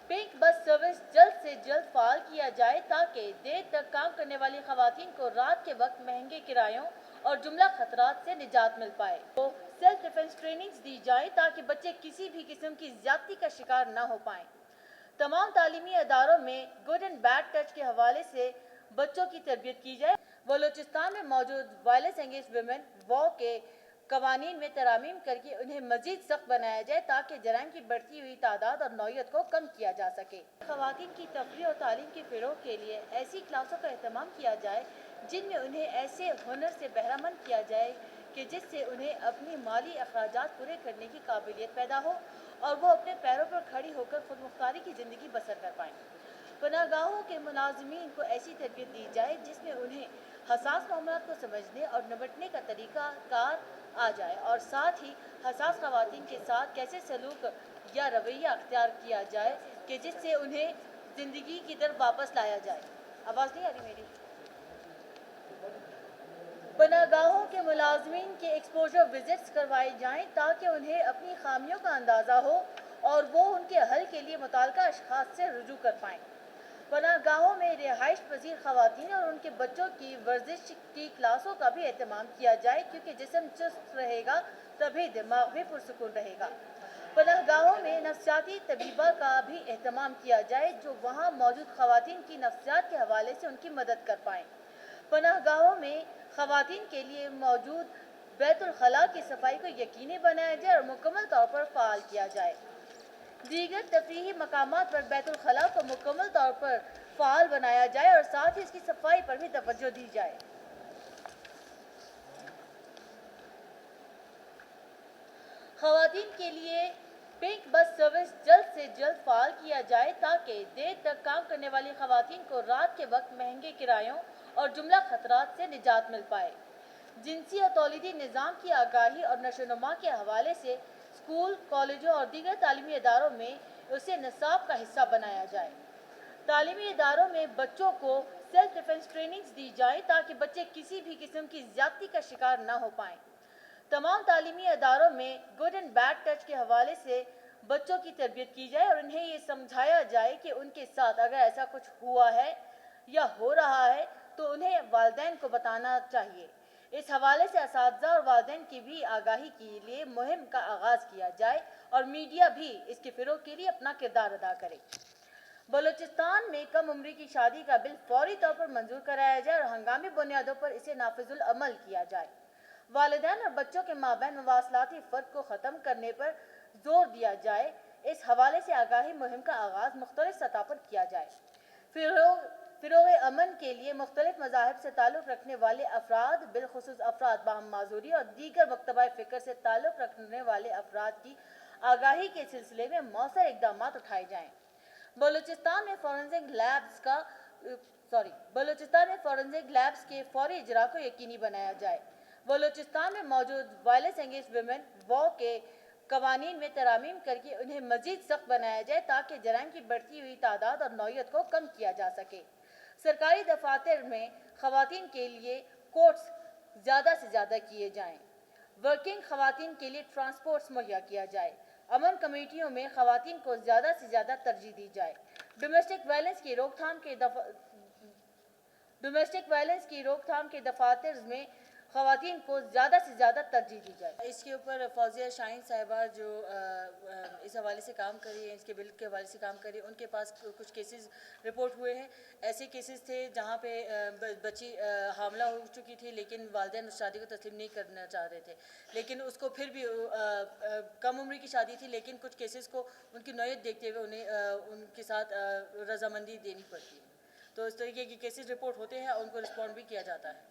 Pink bus service जल्द से जल्द फाल किया जाए ताकि देर तक काम करने वाली खवातीन को रात के वक्त महंगे किरायों और जुमला खतरात से निजात मिल पाए। तो सेल्फ डिफेंस ट्रेनिंग्स दी जाए ताकि बच्चे किसी भी किस्म की ज्यादती का शिकार न हो पाएं। तमाम तालीमी अदारों में गुड एंड बैड टच के हवाले से बच्चों की तरबियत की जाए। बलूचिस्तान में मौजूद वायलेंस अगेंस्ट वुमेन वॉ के कवानीन में तरामीम करके उन्हें मजीद सख्त बनाया जाए ताकि जराइम की बढ़ती हुई तादाद और नौयत को कम किया जा सके। खवातीन की तफरीह और तालीम के फ़रोग़ के लिए ऐसी क्लासों का एहतमाम किया जाए जिनमें उन्हें ऐसे हुनर से बहरामंद किया जाए कि जिससे उन्हें अपनी माली अखराजात पूरे करने की काबिलियत पैदा हो और वो अपने पैरों पर खड़ी होकर खुद मुख्तारी की ज़िंदगी बसर कर पाएँ। पनाहगाहों के मुलाजमीन को ऐसी तरबियत दी जाए जिसमें उन्हें हसास मामलात को समझने और निपटने का तरीका कार आ जाए और साथ ही हसास खवातीन के साथ कैसे सलूक या रवैया अख्तियार किया जाए कि जिससे उन्हें ज़िंदगी की तरफ वापस लाया जाए। आवाज़ नहीं आ रही मेरी? पनाहगाहों के मुलाजमीन के एक्सपोजर विजिट्स करवाए जाएँ ताकि उन्हें अपनी खामियों का अंदाज़ा हो और वो उनके हल के लिए मुताल्लिका अशखास से रुजू कर पाएँ। पनाहगाहों में रिहाइश पजीर खवातीन और उनके बच्चों की वर्जिश की क्लासों का भी एहतमाम किया जाए क्योंकि जिस्म चुस्त रहेगा तभी दिमाग भी पुरसुकून रहेगा। पनाहगाहों में नफ्सियाती तबीबा का भी एहतमाम किया जाए जो वहाँ मौजूद खवातीन की नफ्सियात के हवाले से उनकी मदद कर पाएँ। पनाहगाहों में खवातीन के लिए मौजूद बैतुल खला की सफाई को यकीनी बनाया जाए और मुकम्मल तौर पर फ़ाल किया जाए। दीगर तफरीही मकामात पर बैतुल खला को मुकम्मल तौर पर फ़ाल बनाया जाए और साथ ही इसकी सफाई पर भी तवज्जो दी जाए। खवातीन के लिए पिंक बस सर्विस जल्द से जल्द फ़ाल किया जाए ताकि देर तक काम करने वाली खवातीन को रात के वक्त महंगे किरायों और जुमला खतरात से निजात मिल पाए। जिनसी और तौलीदी निज़ाम की आगाही और नशोनुमा के हवाले से स्कूल, कॉलेजों और दीगर तालीमी इदारों में उसे निसाब का हिस्सा बनाया जाए। तालीमी इदारों में बच्चों को सेल्फ डिफेंस ट्रेनिंग्स दी जाए ताकि बच्चे किसी भी किस्म की ज्यादती का शिकार न हो पाएँ। तमाम तालीमी अदारों में गुड एंड बैड टच के हवाले से बच्चों की तरबियत की जाए और उन्हें ये समझाया जाए कि उनके साथ अगर ऐसा कुछ हुआ है या हो रहा है तो उन्हें वालिदैन को बताना चाहिए। इस हवाले से असातिज़ा और वालिदैन की भी आगाही के लिए मुहिम का आगाज़ किया जाए और मीडिया भी इसके फ़रोग़ के लिए अपना किरदार अदा करे। बलूचिस्तान में कम उम्री की शादी का बिल फौरी तौर पर मंजूर कराया जाए और हंगामी बुनियादों पर इसे नाफिजुल अमल किया जाए। वालिदैन और बच्चों के माबैन मवासलाती फ़र्क को ख़त्म करने पर जोर दिया जाए। इस हवाले से आगाही मुहिम का आगाज़ मुख्तलिफ सतह पर किया जाए। फ़िरोग़ अमन के लिए मुख्तलिफ मज़ाहिब से ताल्लुक़ रखने वाले अफराद, बिलखुसूस अफराद बाहम माजूरी और दीगर मकतबा फ़िक्र से ताल्लुक़ रखने वाले अफराद की आगाही के सिलसिले में मौसर इक़दामात उठाए जाएँ। बलूचिस्तान में फ़ॉरेंसिक लैब्स के फौरी इजरा को यकीनी बनाया जाए। बलूचिस्तान में मौजूद वायलेंस अगेंस्ट वुमेन वॉ के कवानीन में तरामीम करके उन्हें मजीद सख्त बनाया जाए ताकि जराइम की बढ़ती हुई तादाद और नौयत को कम किया जा सके। सरकारी दफातर में खवातीन के लिए कोर्ट्स ज़्यादा से ज़्यादा किए जाएँ। वर्किंग खवातीन के लिए ट्रांसपोर्ट्स मुहैया किया जाए। अमन कमेटियों में खवातीन को ज़्यादा से ज़्यादा तरजीह दी जाए। डोमेस्टिक वायलेंस की रोकथाम के दफातर में खवातीन को ज़्यादा से ज़्यादा तरजीह दी जाए। इसके ऊपर फौजिया शाहीन साहिबा जो इस हवाले से काम कर रही है, इसके बिल के हवाले से काम कर रही है, उनके पास कुछ केसेस रिपोर्ट हुए हैं। ऐसे केसेस थे जहाँ पे बच्ची हामला हो चुकी थी लेकिन वालिदैन उस शादी को तस्लीम नहीं करना चाह रहे थे, लेकिन उसको फिर भी कम उम्र की शादी थी लेकिन कुछ केसेस को उनकी नौयत देखते हुए उन्हें उनके साथ रजामंदी देनी पड़ती है। तो इस तरीके के केसेस रिपोर्ट होते हैं और उनको रिस्पॉन्ड भी किया जाता है।